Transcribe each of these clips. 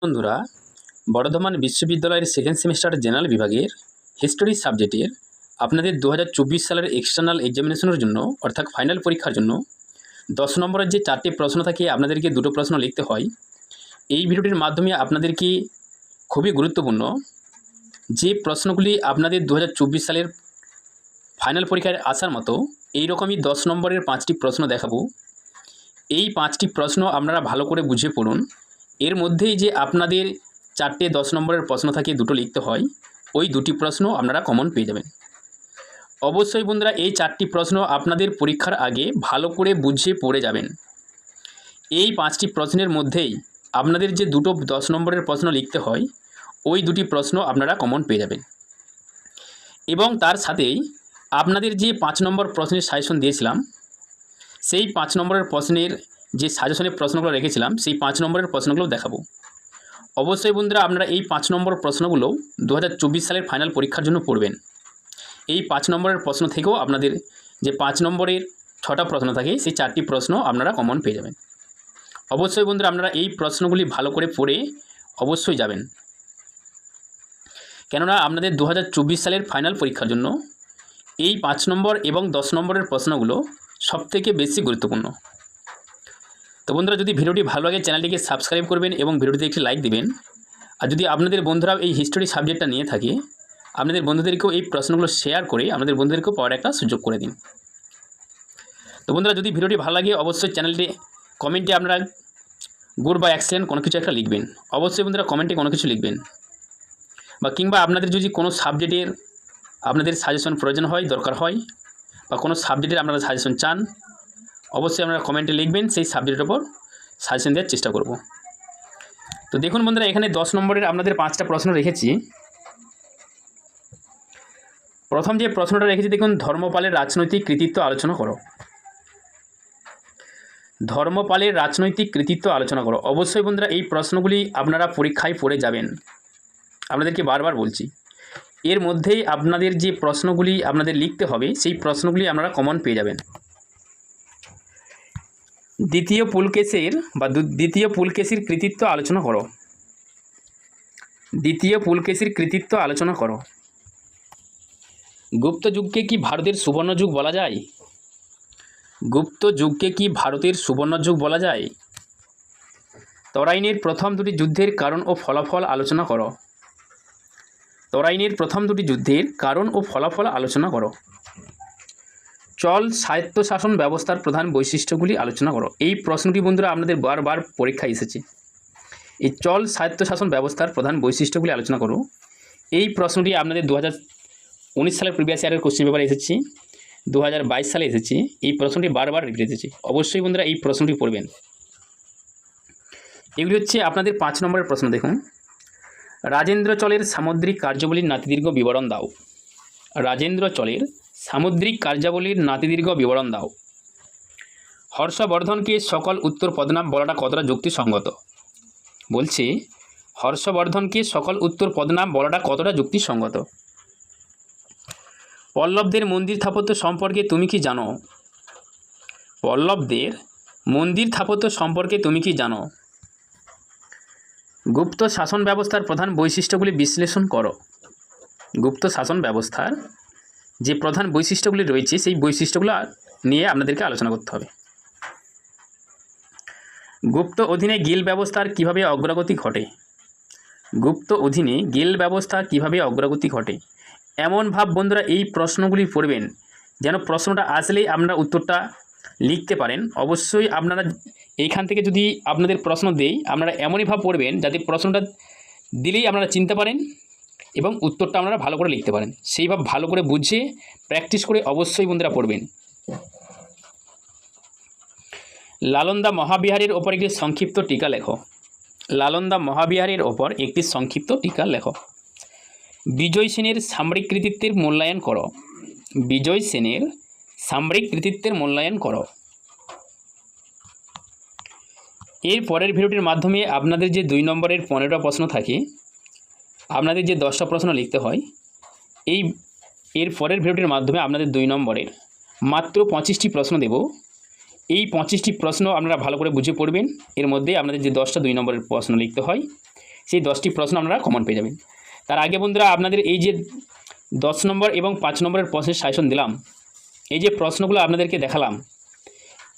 বন্ধুরা, বর্ধমান বিশ্ববিদ্যালয়ের second semester general বিভাগের হিস্টোরি সাবজেক্টের আপনাদের 2024 সালের এক্সটার্নাল এক্সামিনেশনের জন্য অর্থাৎ ফাইনাল পরীক্ষার জন্য 10 নম্বরের যে 4টি প্রশ্ন থাকে আপনাদেরকে 2টো প্রশ্ন লিখতে হয়। এই ভিডিওটির মাধ্যমে আপনাদেরকে খুবই গুরুত্বপূর্ণ যে প্রশ্নগুলি আপনাদের 2024 সালের ফাইনাল পরীক্ষায় আসার মতো এই রকমই 10 নম্বরের 5টি প্রশ্ন দেখাবো। এই 5টি প্রশ্ন আপনারা ভালো করে বুঝে পড়ুন। এর মধ্যেই যে আপনাদের 4টে 10 নম্বরের প্রশ্ন থাকে, 2টো লিখতে হয়, ওই 2টি প্রশ্ন আপনারা কমন পেয়ে যাবেন। অবশ্যই বন্ধুরা এই 4টি প্রশ্ন আপনাদের পরীক্ষার আগে ভালো করে বুঝে পড়ে যাবেন। এই 5টি প্রশ্নের মধ্যেই আপনাদের যে 2টো 10 নম্বরের প্রশ্ন লিখতে হয়, ওই 2টি প্রশ্ন আপনারা কমন পেয়ে যাবেন। এবং তার সাথেই আপনাদের যে 5 নম্বর প্রশ্নের সাজেশন দিয়েছিলাম, সেই 5 নম্বরের প্রশ্নের যে সাজেশনের প্রশ্নগুলো রেখেছিলাম, সেই 5 নম্বরের প্রশ্নগুলো দেখাবো। অবশ্যই বন্ধুরা আপনারা এই 5 নম্বর প্রশ্নগুলো 2024 সালের ফাইনাল পরীক্ষার জন্য পড়বেন। এই 5 নম্বরের প্রশ্ন থেকেও আপনাদের যে 5 নম্বরের 6টা প্রশ্ন থাকে, সেই 4টি প্রশ্ন আপনারা কমন পেয়ে যাবেন। অবশ্যই বন্ধুরা আপনারা এই প্রশ্নগুলি ভালো করে পড়ে অবশ্যই যাবেন, কেননা আপনাদের 2024 সালের ফাইনাল পরীক্ষার জন্য এই 5 নম্বর এবং 10 নম্বরের প্রশ্নগুলো সবথেকে বেশি গুরুত্বপূর্ণ। তো বন্ধুরা, যদি ভিডিওটি ভালো লাগে চ্যানেলটিকে সাবস্ক্রাইব করবেন এবং ভিডিওটিতে একটি লাইক দিবেন। আর যদি আপনাদের বন্ধুরা এই হিস্টোরি সাবজেক্টটা নিয়ে থাকে, আপনাদের বন্ধুদেরকেও এই প্রশ্নগুলো শেয়ার করে আপনাদের বন্ধুদেরকেও পাওয়ার একটা সুযোগ করে দিন। তো বন্ধুরা, যদি ভিডিওটি ভালো লাগে অবশ্যই চ্যানেলটি কমেন্টে আপনারা গুড বা এক্সেলেন্ট কোনো কিছু একটা লিখবেন। অবশ্যই বন্ধুরা কমেন্টে কোনো কিছু লিখবেন, বা কিংবা আপনাদের যদি কোনো সাবজেক্টের আপনাদের সাজেশন প্রয়োজন হয়, দরকার হয়, বা কোনো সাবজেক্টের আপনারা সাজেশন চান, অবশ্যই আপনারা কমেন্টে লিখবেন। সেই সাবজেক্টের ওপর সাজেশন দেওয়ার চেষ্টা করব। তো দেখুন বন্ধুরা, এখানে 10 নম্বরের আপনাদের 5টা প্রশ্ন রেখেছি। প্রথম যে প্রশ্নটা রেখেছি দেখুন, ধর্মপালের রাজনৈতিক কৃতিত্ব আলোচনা করো। ধর্মপালের রাজনৈতিক কৃতিত্ব আলোচনা করো। অবশ্যই বন্ধুরা এই প্রশ্নগুলি আপনারা পরীক্ষায় পড়ে যাবেন, আপনাদেরকে বারবার বলছি। এর মধ্যেই আপনাদের যে প্রশ্নগুলি আপনাদের লিখতে হবে, সেই প্রশ্নগুলি আপনারা কমন পেয়ে যাবেন। দ্বিতীয় পুলকেশীর কৃতিত্ব আলোচনা করো। দ্বিতীয় পুলকেশীর কৃতিত্ব আলোচনা করো। গুপ্ত যুগকে কি ভারতের সুবর্ণ যুগ বলা যায়? গুপ্ত যুগকে কি ভারতের সুবর্ণ যুগ বলা যায়? তরাইনের প্রথম 2টি যুদ্ধের কারণ ও ফলাফল আলোচনা করো। তরাইনের প্রথম 2টি যুদ্ধের কারণ ও ফলাফল আলোচনা করো। চল স্বায়ত্তশাসন ব্যবস্থার প্রধান বৈশিষ্ট্যগুলি আলোচনা করো। এই প্রশ্নটি বন্ধুরা আপনাদের বারবার পরীক্ষায় এসেছে। এই চল স্বায়ত্তশাসন ব্যবস্থার প্রধান বৈশিষ্ট্যগুলি আলোচনা করো। এই প্রশ্নটি আপনাদের 2019 সালের প্রিভিয়াস ইয়ারের কোশ্চেন পেপারে এসেছে, 2022 সালে এসেছে। এই প্রশ্নটি বারবার রিপিট এসেছে। অবশ্যই বন্ধুরা এই প্রশ্নটি পড়বেন। এগুলি হচ্ছে আপনাদের 5 নম্বরের প্রশ্ন। দেখুন, রাজেন্দ্র চলের সামুদ্রিক কার্যাবলীর নাতিদীর্ঘ বিবরণ দাও। রাজেন্দ্র চলের সামুদ্রিক কার্যাবলীর নাতিদীর্ঘ বিবরণ দাও। হর্ষবর্ধনকে সকল উত্তর পদনাম বলাটা কতটা যুক্তিসঙ্গত? বলছে হর্ষবর্ধনকে সকল উত্তর পদনাম বলাটা কতটা যুক্তিসঙ্গত? পল্লবদের মন্দির স্থাপত্য সম্পর্কে তুমি কি জানো? পল্লবদের মন্দির স্থাপত্য সম্পর্কে তুমি কি জানো? গুপ্ত শাসন ব্যবস্থার প্রধান বৈশিষ্ট্যগুলি বিশ্লেষণ করো। গুপ্ত শাসন ব্যবস্থার যে প্রধান বৈশিষ্ট্যগুলি রয়েছে, সেই বৈশিষ্ট্যগুলো নিয়ে আপনাদেরকে আলোচনা করতে হবে। গুপ্ত অধীনে গিল্ড ব্যবস্থার কিভাবে অগ্রগতি ঘটে? গুপ্ত অধীনে গিল্ড ব্যবস্থার কিভাবে অগ্রগতি ঘটে? এমন ভাব বন্ধুরা এই প্রশ্নগুলি পড়বেন যেন প্রশ্নটা আসলেই আপনারা উত্তরটা লিখতে পারেন। অবশ্যই আপনারা এইখান থেকে যদি আপনাদের প্রশ্ন দেই, আপনারা এমনই ভাব পড়বেন যাতে প্রশ্নটা দিলেই আপনারা চিনতে পারেন এবং উত্তরটা আপনারা ভালো করে লিখতে পারেন। সেইভাবে ভালো করে বুঝে প্র্যাকটিস করে অবশ্যই বন্ধুরা পড়বেন। লালন্দা মহাবিহারের ওপর একটি সংক্ষিপ্ত টিকা লেখো। লালন্দা মহাবিহারের ওপর একটি সংক্ষিপ্ত টিকা লেখো। বিজয় সেনের সামরিক কৃতিত্বের মূল্যায়ন করো। বিজয় সেনের সামরিক কৃতিত্বের মূল্যায়ন করো। এর পরের ভিডিওটির মাধ্যমে আপনাদের যে 2 নম্বরের 15টা প্রশ্ন থাকে, আপনাদের যে 10টা প্রশ্ন লিখতে হয়, এর পরের ভিডিওটির মাধ্যমে আপনাদের 2 নম্বরের মাত্র 25টি প্রশ্ন দেব। এই 25টি প্রশ্ন আপনারা ভালো করে বুঝে পড়বেন। এর মধ্যে আপনাদের যে 10টা 2 নম্বরের প্রশ্ন লিখতে হয়, সেই 10টি প্রশ্ন আপনারা কমন পেয়ে যাবেন। তার আগে বন্ধুরা আপনাদের এই যে 10 নম্বর এবং 5 নম্বরের প্রশ্নের সাজেশন দিলাম, এই যে প্রশ্নগুলো আপনাদেরকে দেখালাম,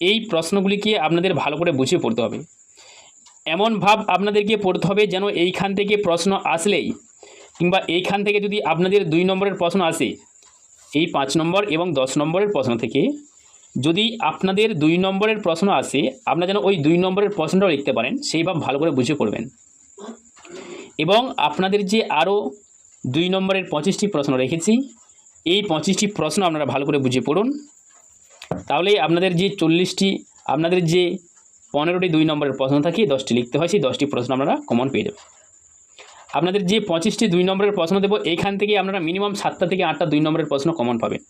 এই প্রশ্নগুলিকে আপনাদের ভালো করে বুঝিয়ে পড়তে হবে। এমন ভাব আপনাদেরকে পড়তে হবে যেন এইখান থেকে প্রশ্ন আসলেই, কিংবা এইখান থেকে যদি আপনাদের 2 নম্বরের প্রশ্ন আসে, এই 5 নম্বর এবং 10 নম্বরের প্রশ্ন থেকে যদি আপনাদের 2 নম্বরের প্রশ্ন আসে, আপনারা যেন ওই 2 নম্বরের প্রশ্নটাও লিখতে পারেন, সেই ভাব ভালো করে বুঝিয়ে পড়বেন। এবং আপনাদের যে আরও 2 নম্বরের 25টি প্রশ্ন রেখেছি, এই 25টি প্রশ্ন আপনারা ভালো করে বুঝিয়ে পড়ুন। তাহলে আপনাদের যে 40টি, আপনাদের যে 15টি 2 নম্বরের প্রশ্ন থাকে, 10টি লিখতে হয়, সেই 10টি প্রশ্ন আপনারা কমন পেয়ে যাবেন। আপনাদের যে 25টি 2 নম্বরের প্রশ্ন দেবো, এইখান থেকে আপনারা মিনিমাম 7টা থেকে 8টা 2 নম্বরের প্রশ্ন কমন পাবেন।